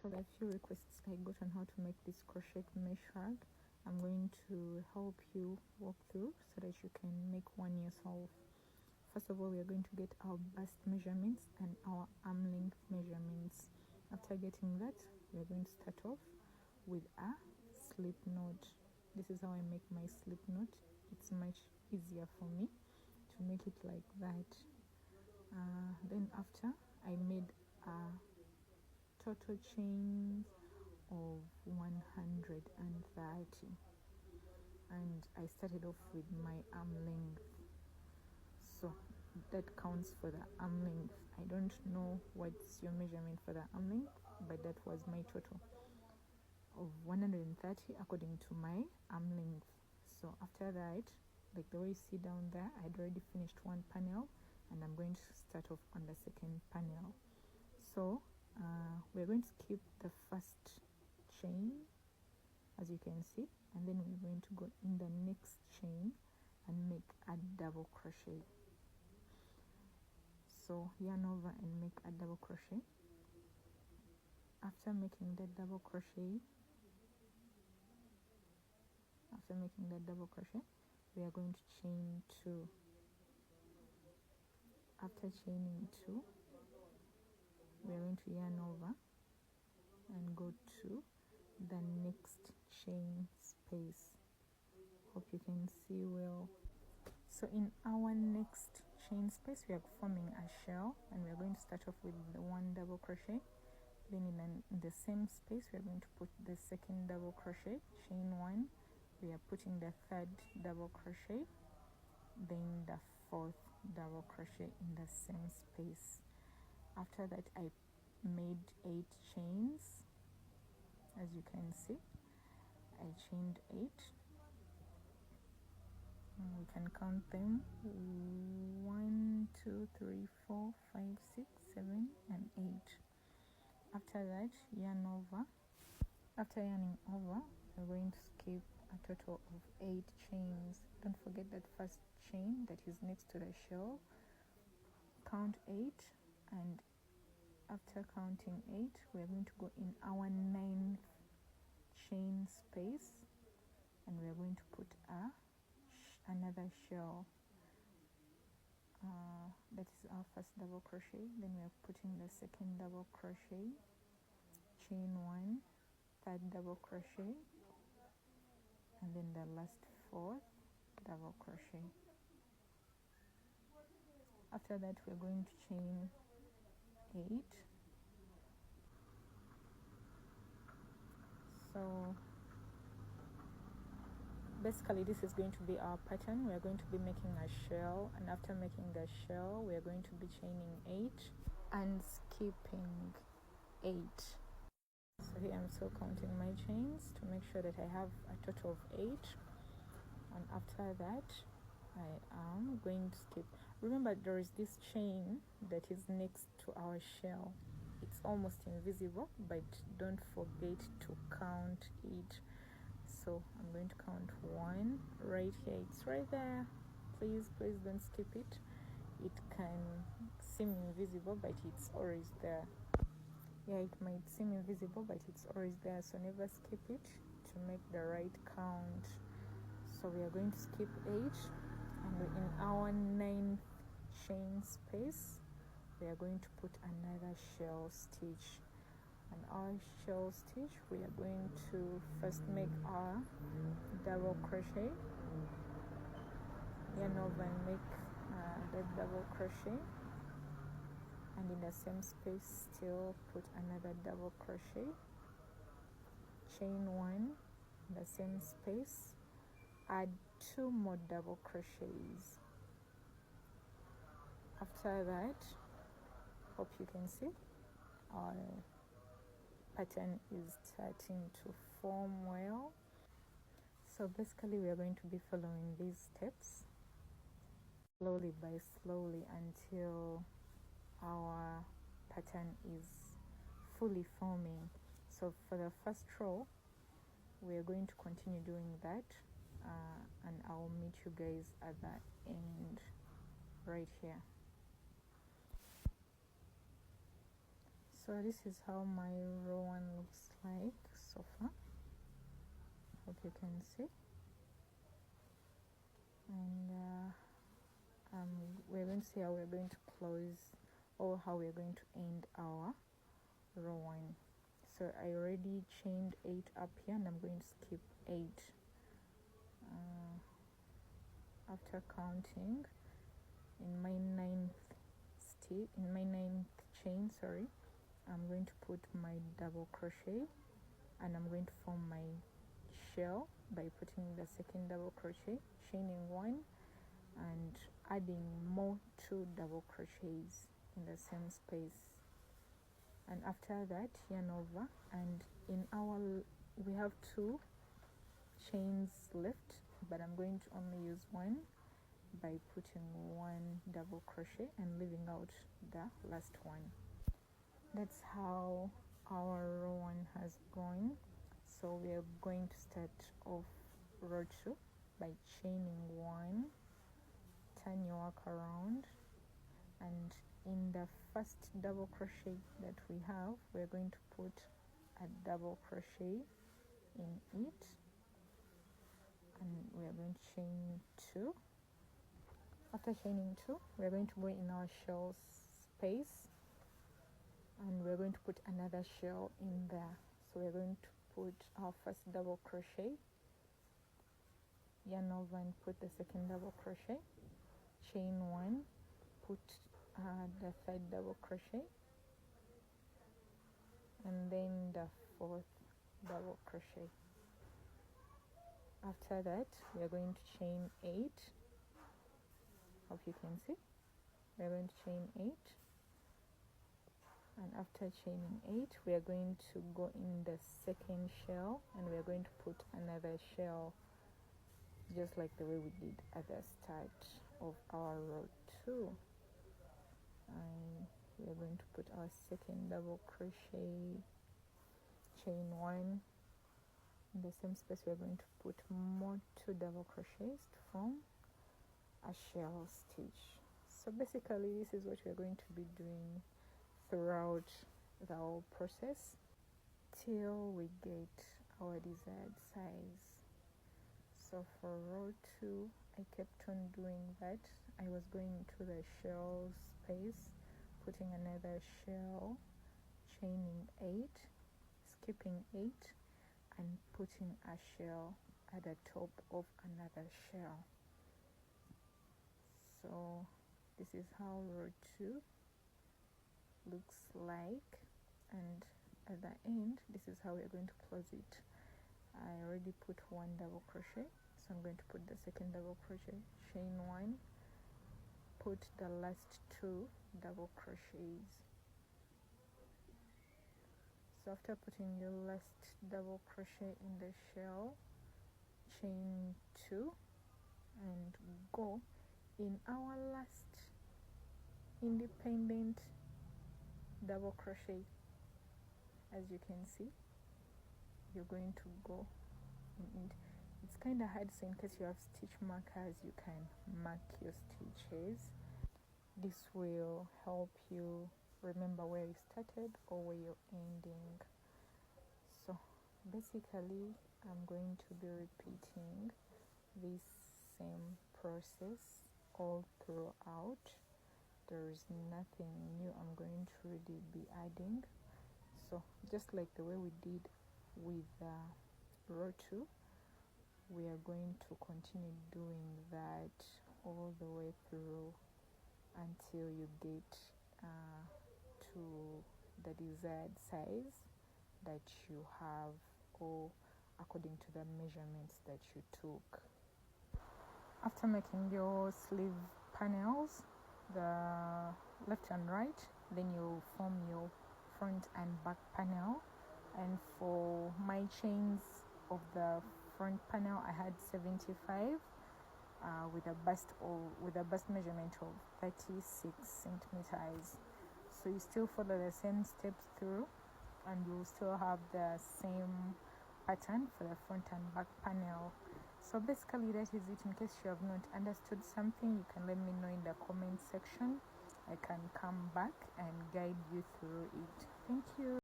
for the few requests I got on how to make this crochet mesh rug, I'm going to help you walk through so that you can make one yourself. First of all, we are going to get our bust measurements and our arm length measurements. After getting that, we are going to start off with a slip knot. This is how I make my slip knot. It's much easier for me to make it like that. Then after, I made a total chain of 130, and I started off with my arm length, so that counts for the arm length. I don't know what's your measurement for the arm length, but that was my total of 130 according to my arm length. So after that, like the way you see down there, I'd already finished one panel and I'm going to start off on the second panel. So we're going to skip the first chain, as you can see, and then we're going to go in the next chain and make a double crochet. So yarn over and make a double crochet. After making the double crochet, we are going to chain 2. After chaining 2, we are going to yarn over and go to the next chain space. Hope you can see well. So in our next chain space, we are forming a shell, and we are going to start off with the 1 double crochet. Then in the same space, we are going to put the second double crochet, chain 1. We are putting the 3rd double crochet, then the 4th double crochet in the same space. After that, I made 8 chains. As you can see, I chained 8. We can count them: 1, 2, 3, 4, 5, 6, 7, and 8. After that, yarn over. After yarning over, we're going to skip a total of 8 chains. Don't forget that first chain that is next to the shell. Count 8, and after counting 8, we're going to go in our 9th chain space, and we're going to put another shell. That is our first double crochet. Then we're putting the second double crochet, chain 1, 3rd double crochet, and then the last 4th double crochet. After that, we're going to chain 8. So basically this is going to be our pattern. We are going to be making a shell, and after making the shell, we are going to be chaining 8 and skipping 8. So here I'm still counting my chains to make sure that I have a total of 8, and after that I am going to skip. Remember, there is this chain that is next to our shell. It's almost invisible, but don't forget to count it. So I'm going to count 1 right here. It's right there. Please don't skip it. It can seem invisible, but it's always there. Yeah, it might seem invisible, but it's always there, so never skip it to make the right count. So we are going to skip 8, and in our 9th chain space, we are going to put another shell stitch. And our shell stitch, we are going to first make our double crochet, yarn over and make the double crochet, and in the same space still put another double crochet, chain 1, in the same space, add 2 more double crochets. After that, hope you can see our pattern is starting to form well. So basically we are going to be following these steps slowly by slowly until our pattern is fully forming. So for the first row, we are going to continue doing that, and I'll meet you guys at the end right here. So this is how my row 1 see. And we're going to see how we're going to close, or how we're going to end our row 1. So I already chained 8 up here, and I'm going to skip 8 after counting in my ninth chain, sorry. I'm going to put my double crochet, and I'm going to form my shell by putting the second double crochet, chaining 1 and adding more 2 double crochets in the same space. And after that, yarn over, and we have 2 chains left, but I'm going to only use 1 by putting 1 double crochet and leaving out the last one. That's how our row 1 has gone. So we are going to start off row 2 by chaining 1, turn your work around, and in the first double crochet that we have, we're going to put a double crochet in it, and we are going to chain 2. After chaining 2, we're going to go in our shell space, and we're going to put another shell in there. So we're going to put our first double crochet, yarn over and put the second double crochet, chain 1, put the third double crochet, and then the 4th double crochet. After that, we are going to chain 8. Hope you can see. We are going to chain 8, and after chaining 8, we are going to go in the second shell, and we are going to put another shell, just like the way we did at the start of our row 2. And we are going to put our second double crochet, chain 1. In the same space, we are going to put more 2 double crochets to form a shell stitch. So basically, this is what we are going to be doing throughout the whole process till we get our desired size. So for row 2, I kept on doing that. I was going into the shell space, putting another shell, chaining 8, skipping 8, and putting a shell at the top of another shell. So this is how row 2 looks like, and at the end, this is how we're going to close it. I already put 1 double crochet, so I'm going to put the second double crochet, chain 1, put the last 2 double crochets. So after putting your last double crochet in the shell, chain 2 and go in our last independent double crochet. As you can see, you're going to go in it. It's kind of hard, so in case you have stitch markers, you can mark your stitches. This will help you remember where you started or where you're ending. So basically, I'm going to be repeating this same process all throughout. There is nothing new I'm going to really be adding. So just like the way we did with row 2, we are going to continue doing that all the way through until you get to the desired size that you have, or according to the measurements that you took. After making your sleeve panels, the left and right, then you form your front and back panel. And for my chains of the front panel, I had 75 with a bust measurement of 36 centimeters. So you still follow the same steps through, and you'll still have the same pattern for the front and back panel. So basically that is it. In case you have not understood something, you can let me know in the comment section. I can come back and guide you through it. Thank you.